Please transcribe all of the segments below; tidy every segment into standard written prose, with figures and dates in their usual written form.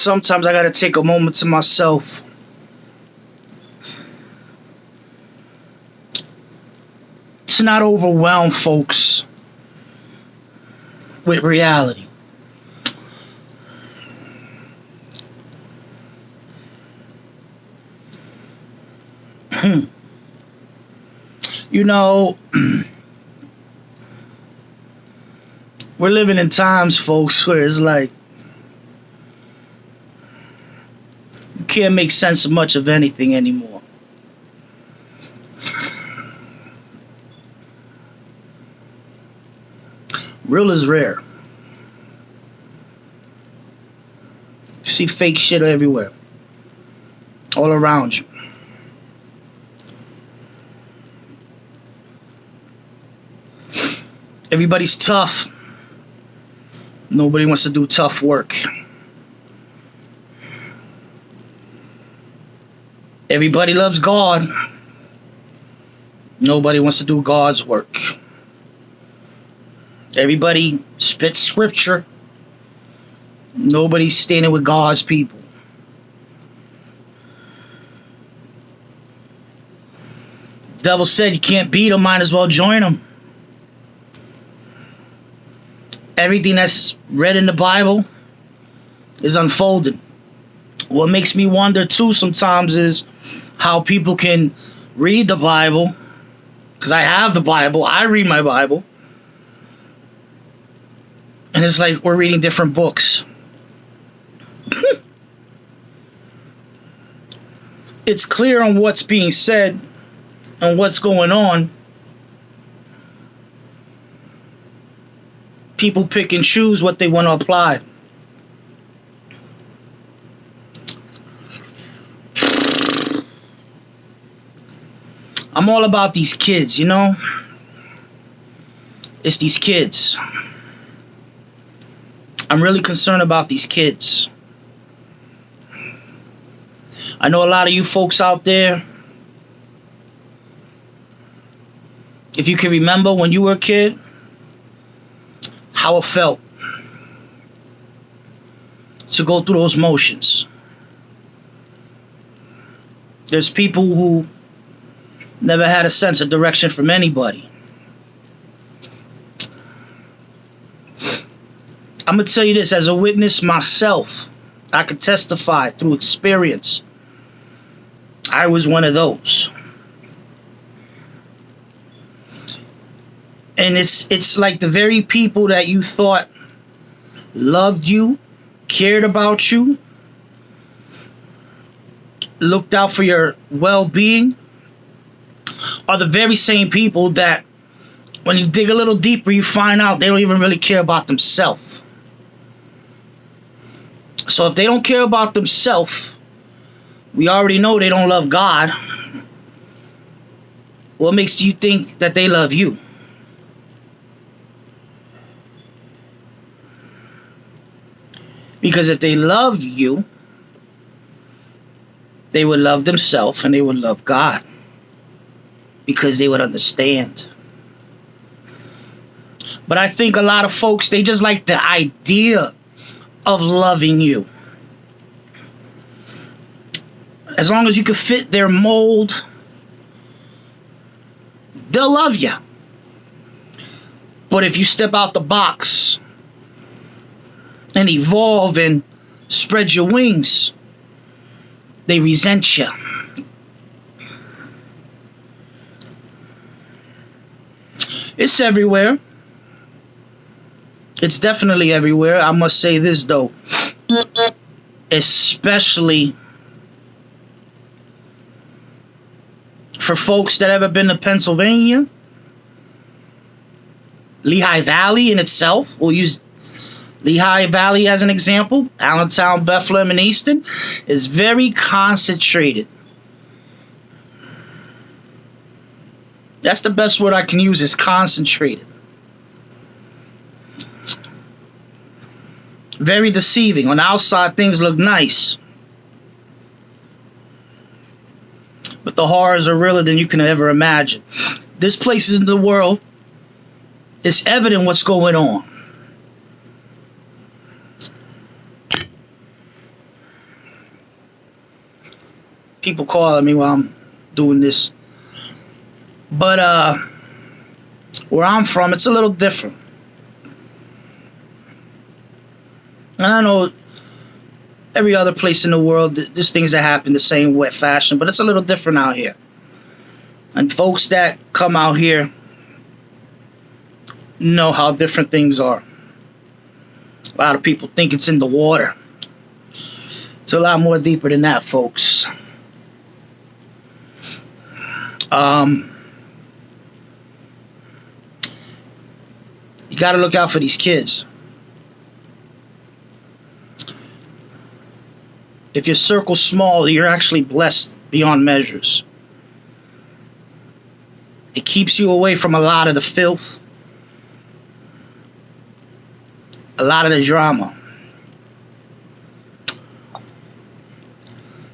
sometimes I gotta take a moment to myself. To not overwhelm folks with reality. You know, we're living in times, folks, where it's like you can't make sense of much of anything anymore. Real is rare. You see fake shit everywhere, all around you. Everybody's tough. Nobody wants to do tough work. Everybody loves God. Nobody wants to do God's work. Everybody spits scripture. Nobody's standing with God's people. The devil said you can't beat them, might as well join them. Everything that's read in the Bible is unfolding. What makes me wonder too sometimes is how people can read the Bible, because I have the Bible, I read my Bible, and it's like we're reading different books. It's clear on what's being said and what's going on. People pick and choose what they want to apply. I'm all about these kids, you know? It's these kids. I'm really concerned about these kids. I know a lot of you folks out there, if you can remember when you were a kid, how it felt to go through those motions. There's people who never had a sense of direction from anybody. I'm going to tell you this, as a witness myself, I could testify through experience. I was one of those. And it's like the very people that you thought loved you, cared about you, looked out for your well-being, are the very same people that when you dig a little deeper, you find out they don't even really care about themselves. So if they don't care about themselves, we already know they don't love God. What makes you think that they love you? Because if they love you, they would love themselves and they would love God. Because they would understand. But I think a lot of folks, they just like the idea of loving you. As long as you can fit their mold, they'll love you. But if you step out the box and evolve and spread your wings, they resent you. It's everywhere. It's definitely everywhere. I must say this though, especially for folks that ever been to Pennsylvania, Lehigh Valley in itself. We'll use Lehigh Valley as an example. Allentown, Bethlehem, and Easton is very concentrated. That's the best word I can use, is concentrated. Very deceiving. On the outside, things look nice. But the horrors are realer than you can ever imagine. There's places in the world, it's evident what's going on. people calling me while I'm doing this. But where I'm from, it's a little different. And I know every other place in the world, there's things that happen the same way fashion, but it's a little different out here. And folks that come out here know how different things are. A lot of people think it's in the water. It's a lot more deeper than that, folks. You got to look out for these kids. If your circle's small, you're actually blessed beyond measures. It keeps you away from a lot of the filth, a lot of the drama.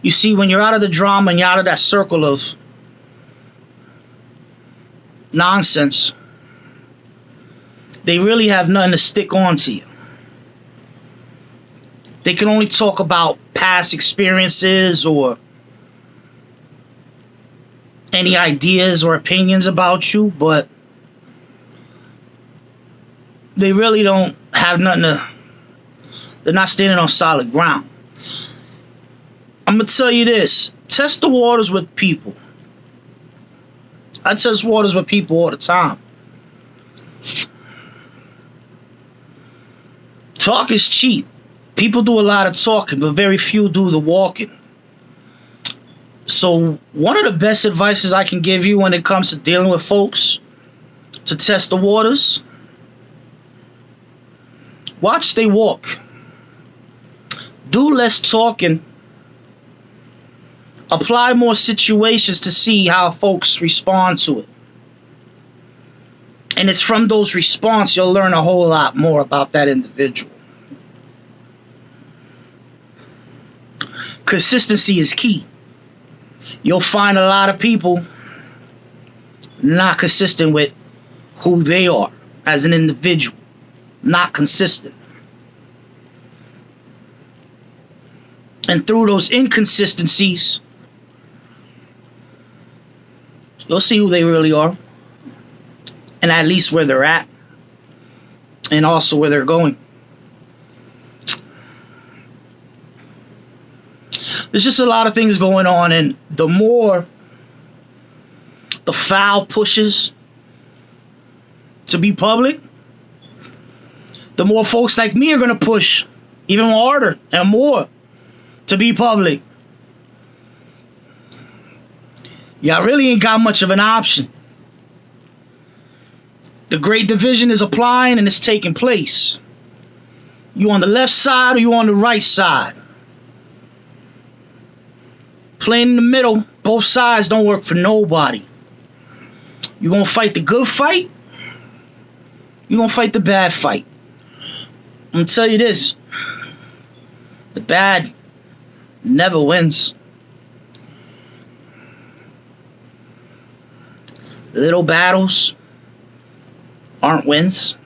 You see, when you're out of the drama and you're out of that circle of nonsense, they really have nothing to stick on to you. They can only talk about past experiences or any ideas or opinions about you, but they really don't have nothing to... They're not standing on solid ground. I'm going to tell you this. Test the waters with people. I test waters with people all the time. Talk is cheap. People do a lot of talking, but very few do the walking. So one of the best advices I can give you when it comes to dealing with folks to test the waters, watch they walk. Do less talking. Apply more situations to see how folks respond to it. And it's from those responses you'll learn a whole lot more about that individual. Consistency is key. You'll find a lot of people not consistent with who they are as an individual. Not consistent. And through those inconsistencies, you'll see who they really are. And at least where they're at. And also where they're going. There's just a lot of things going on, and the more the foul pushes to be public, the more folks like me are going to push even harder and more to be public. Y'all really ain't got much of an option. The Great Division is applying and it's taking place. You on the left side or you on the right side? Playing in the middle, both sides don't work for nobody. You gonna fight the good fight? You gonna fight the bad fight? I'm gonna tell you this. The bad never wins. Little battles aren't wins.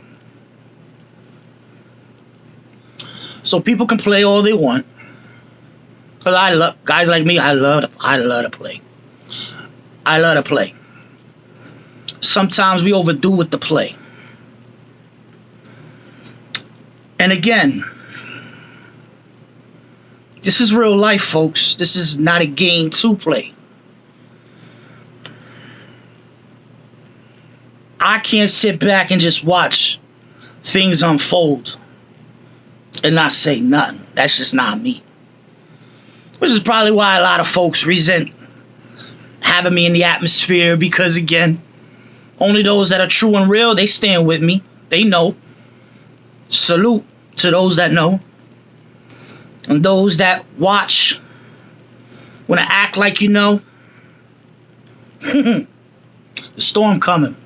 So people can play all they want. Cause I love guys like me. I love to play. I love to play. Sometimes we overdo with the play. And again, this is real life, folks. This is not a game to play. I can't sit back and just watch things unfold and not say nothing. That's just not me. Which is probably why a lot of folks resent having me in the atmosphere, because again, only those that are true and real, they stand with me. They know. Salute to those that know. And those that watch, want to act like you know. The storm coming.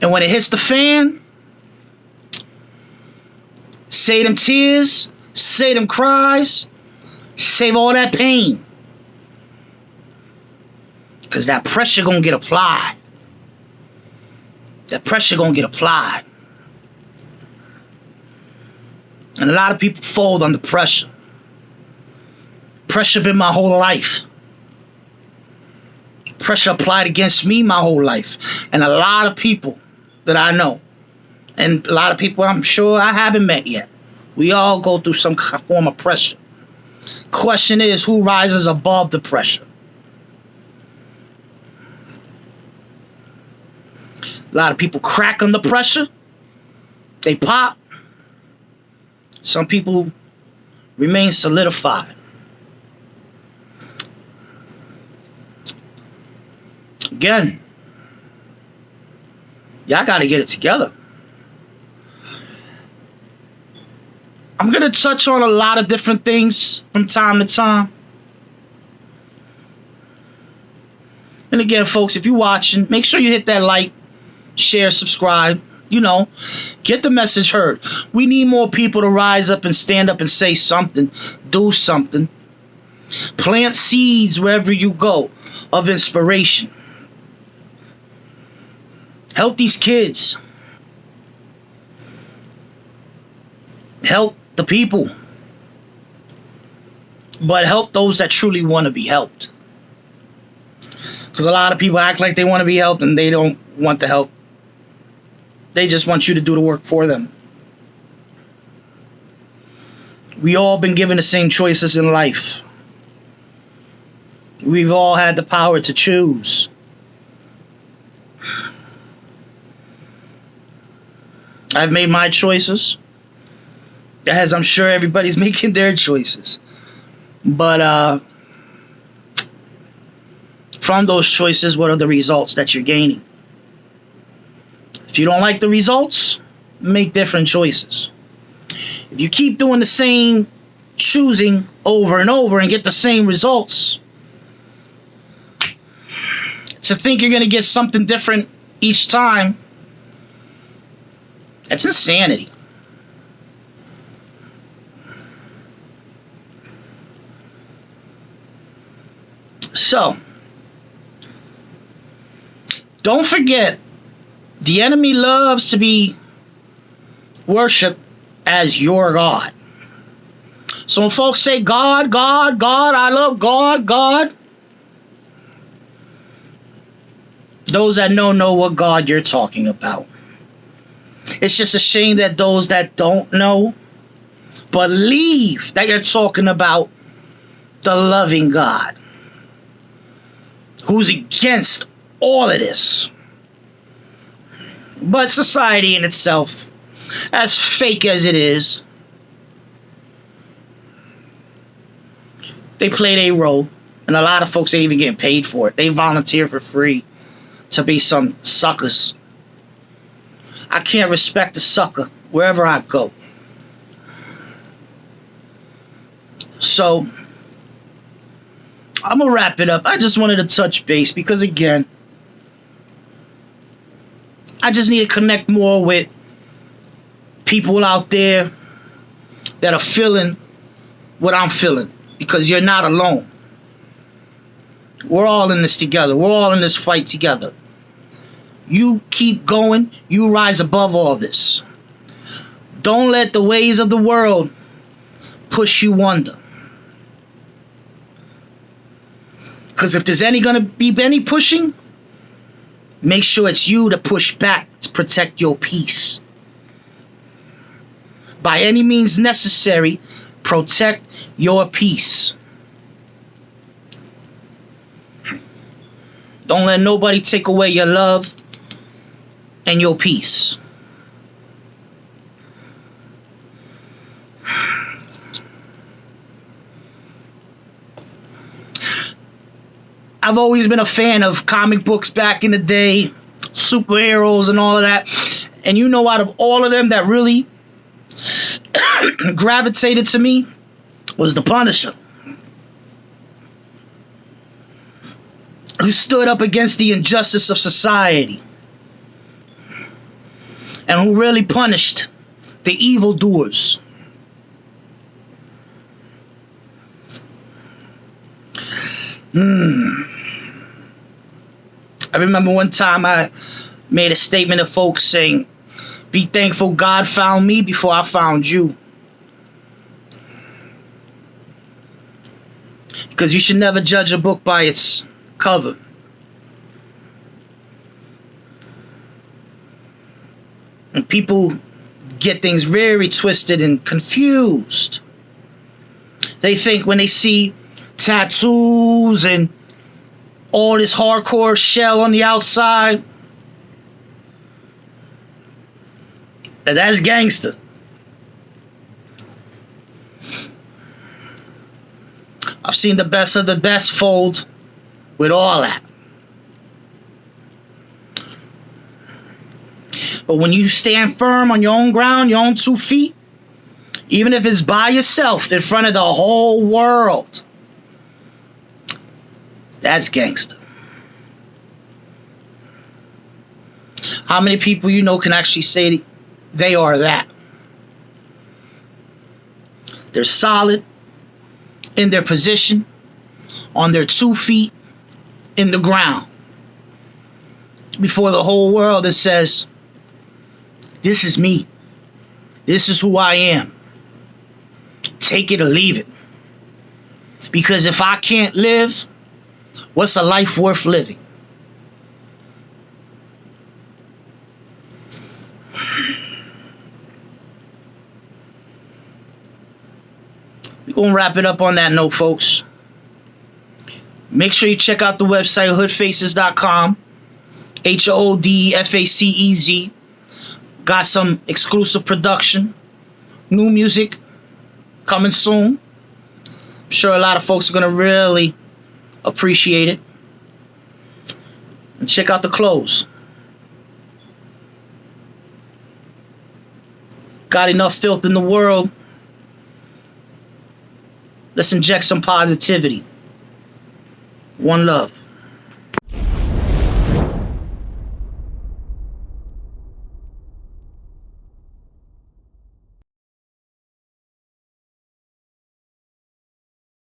And when it hits the fan, say them tears, say them cries, save all that pain. Because that pressure gonna get applied. That pressure gonna get applied. And a lot of people fold under pressure. Pressure been my whole life. Pressure applied against me my whole life. And a lot of people that I know, and a lot of people I'm sure I haven't met yet, we all go through some form of pressure. Question is, who rises above the pressure? A lot of people crack under pressure. They pop. Some people remain solidified. Again, y'all got to get it together. I'm going to touch on a lot of different things from time to time. And again, folks, if you're watching, make sure you hit that like, share, subscribe. Get the message heard. We need more people to rise up and stand up and say something, do something. Plant seeds wherever you go of inspiration. Help these kids. Help the people. But help those that truly want to be helped. Because a lot of people act like they want to be helped and they don't want the help. They just want you to do the work for them. We all been given the same choices in life. We've all had the power to choose. I've made my choices, as I'm sure everybody's making their choices. But from those choices, what are the results that you're gaining? If you don't like the results, make different choices. If you keep doing the same choosing over and over and get the same results, to think you're going to get something different each time, that's insanity. So, don't forget, the enemy loves to be worshipped as your God. So when folks say, God, God, God, I love God, God, those that know what God you're talking about. It's just a shame that those that don't know believe that you're talking about the loving God, who's against all of this. But society in itself, as fake as it is, they play their role. And a lot of folks ain't even getting paid for it. They volunteer for free to be some suckers. I can't respect a sucker wherever I go. So, I'm going to wrap it up. I just wanted to touch base because, again, I just need to connect more with people out there that are feeling what I'm feeling, because you're not alone. We're all in this together. We're all in this fight together. You keep going. You rise above all this. Don't let the ways of the world push you under. Because if there's going to be any pushing, make sure it's you to push back to protect your peace. By any means necessary, protect your peace. Don't let nobody take away your love and your peace. I've always been a fan of comic books back in the day, superheroes and all of that. And out of all of them that really gravitated to me was the Punisher, who stood up against the injustice of society and who really punished the evildoers. I remember one time I made a statement to folks saying, be thankful God found me before I found you. Because you should never judge a book by its cover. And people get things very twisted and confused. They think when they see tattoos and all this hardcore shell on the outside, that's gangster. I've seen the best of the best fold with all that. But when you stand firm on your own ground, your own 2 feet, even if it's by yourself in front of the whole world, that's gangster. How many people you know can actually say they are that? They're solid in their position, on their 2 feet in the ground, before the whole world that says, this is me. This is who I am. Take it or leave it. Because if I can't live, what's a life worth living? We're going to wrap it up on that note, folks. Make sure you check out the website, HoodFaceZ.com. HoodFaceZ. Got some exclusive production. New music coming soon. I'm sure a lot of folks are going to really appreciate it. And check out the clothes. Got enough filth in the world. Let's inject some positivity. One love.